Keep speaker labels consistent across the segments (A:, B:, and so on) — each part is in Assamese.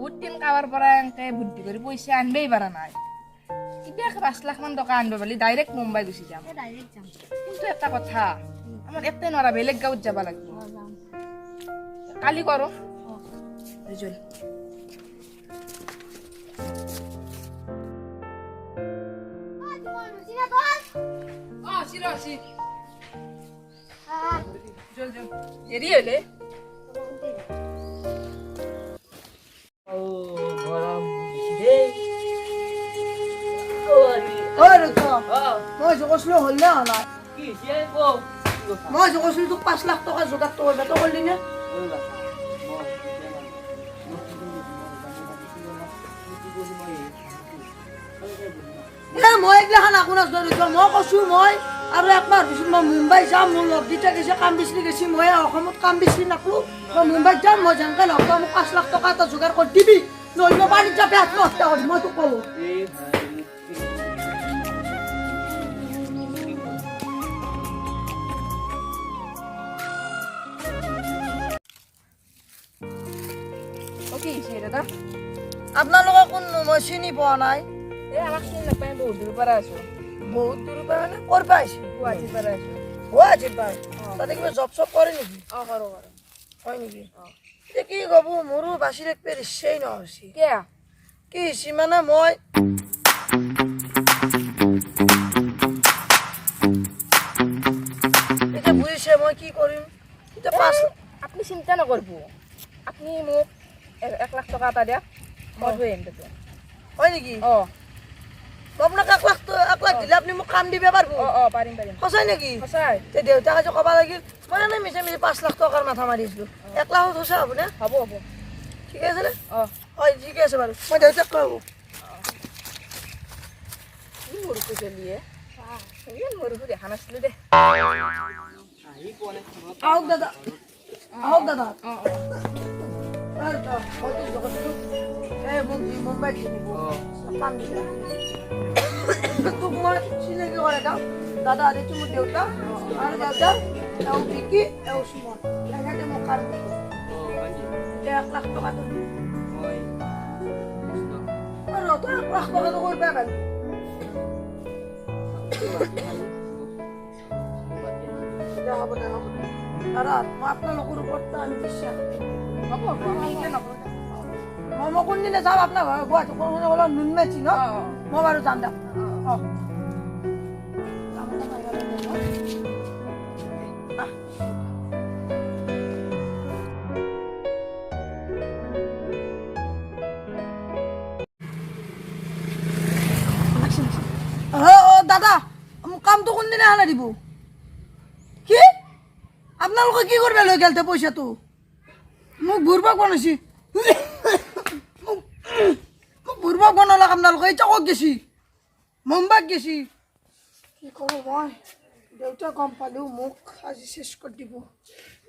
A: বহুত দিন কাৰোবাৰ পৰা এনেকৈ বুদ্ধি কৰি পইচা আনিবই পৰা নাই। এতিয়া 5 লাখ মান টকা আনিব পাৰি ডাইৰেক্ট মুম্বাই গুচি যাম। কিন্তু এটা কথা, আমাৰ এতে নোৱাৰা, বেলেগ গাঁৱত যাব লাগিব। কালি কৰোঁ ৰিজুল। দেৰি হলে
B: মই কৈছিলো হ'ল নে হোৱা নাই? মই কৈছিলো তোক 5 লাখ টকা যোগাৰ কৰিব, তই কৰিলি নে? মই এইগিলাখান আপোনাক ধৰিছো, মই কৈছো মই আৰু একমাহ পিছত মই মুম্বাই যাম। মোৰ লগ দুটা গৈছে কাম বিচাৰি গৈছে, মই অসমত কাম বিচাৰি নাপালো, মই মুম্বাইত যাম। মই যেনেকৈ লগ পাওঁ মোক 5 লাখ টকা এটা যোগাৰ কৰি দিবি, নহ'লে মই পানীত যাবি আত্মহত্যা কৰিম, মই তোক ক'লো।
A: কি হৈছে দাদা?
B: আপোনালোকৰ কোন? মই চিনি পোৱা নাই।
A: আমাক চিনি নাপায়, বহুত দূৰৰ পৰা আছো।
B: বহুত দূৰৰ পৰা মানে ক'ৰ পৰা আহিছে?
A: গুৱাহাটীৰ পৰা আছো।
B: গুৱাহাটীৰ পৰা? তাতে কিবা জব চব কৰে নেকি?
A: কৰো
B: হয় নেকি? এতিয়া কি ক'ব, মোৰো বাচি ৰাখিব ইচ্ছাই নহৈছে।
A: কিয়?
B: কি হৈছে মানে মই এতিয়া বুজিছে মই কি কৰিম। এতিয়া 5
A: আপুনি চিন্তা নকৰিব, আপুনি মোক 1 লাখ টকা এটা দিয়ক, মই থৈ আহিম তাতে।
B: হয় নেকি? আপোনাক 1 লাখ দিলে আপুনি মোক কাম দিব পাৰিব?
A: পাৰিম।
B: সঁচাই নেকি?
A: সঁচাই।
B: দেউতাক আজি ক'ব লাগিল, মই এনে মিছা 5 লাখ টকাৰ মাথা মাৰিছিলো। 1 লাখত সঁচা হ'ব নে?
A: হ'ব।
B: ঠিকে আছে নে? হয় ঠিকে আছে বাৰু, মই দেউতাক ক'ব।
A: মোৰটো চলিয়ে মোৰটো দেখা নাছিলো দে।
B: আহক দাদা, আহক দাদা। মুম্বাইত তোক মই চিনাকি কৰে যাওঁ। দাদা আদিটো মোৰ দেউতা আৰু দাদা এওঁ বিকি এওঁ সুমন, তেখেতে মোক কাম দিব। 1 লাখ টকাটো আৰু তই 1 লাখ টকাটো কৰিব পাৰিবি? হ'ব দে, হ'ব দে দাদা, মই আপোনালোকৰ ওপৰত আমি বিশ্বাস মই কোনদিনে যাম আপোনাৰ ঘৰ গুৱাহাটী কোনোদিনে নুন মেচি ন? মই বাৰু যাম দিয়ক। দাদা মোক কামটো কোনদিনা হানে দিব? কি আপোনালোকে কি কৰিব লৈ গেলতে পইচাটো? মোক বুৰবাক বনাইছি, মোক বুৰবাক বনালাক আপোনালোকে। এতিয়া ক'ত গেছি? মুম্বাইত গেছি। কি কৰোঁ মই? দেউতা গম পালেও মোক আজি চেছ কৰি দিব।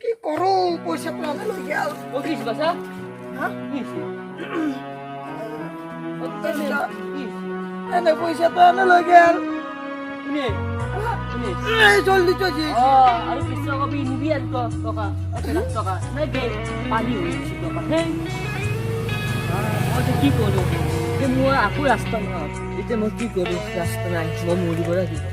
B: কি কৰোঁ? পইচাটো আনে লৈ গেল। এনে পইচাটো আনে লৈ গেল। জলদি তো
C: আৰু কিছু কবি নিবি আৰু টকা 1 লাখ টকা নাই গে পানী হৈ গৈছে টকা। মই কি কৰোঁ? মই আকৌ ৰাস্তা নাই, এতিয়া মই কি কৰোঁ? ৰাস্তা নাই, মই মৰিব লাগিব।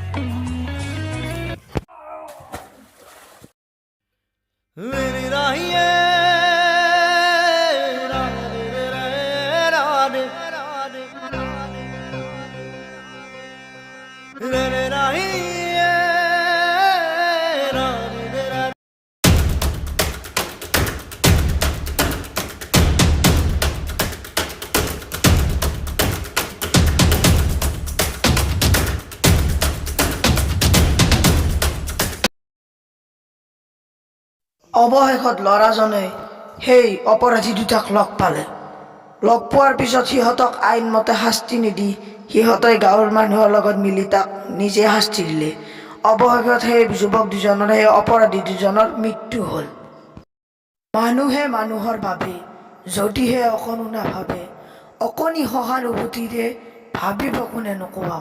B: অৱশেষত ল'ৰাজনে সেই অপৰাধী দুটাক লগ পালে। লগ পোৱাৰ পিছত সিহঁতক আইনমতে শাস্তি নিদি সিহঁতে গাঁৱৰ মানুহৰ লগত মিলি তাক নিজে শাস্তি দিলে। অৱশেষত সেই যুৱক দুজনৰ, সেই অপৰাধী দুজনৰ মৃত্যু হ'ল। মানুহে মানুহৰ বাবে যদিহে অকণো নাভাবে, অকণি সহানুভূতিৰে ভাবিব কোনে নোকোৱা।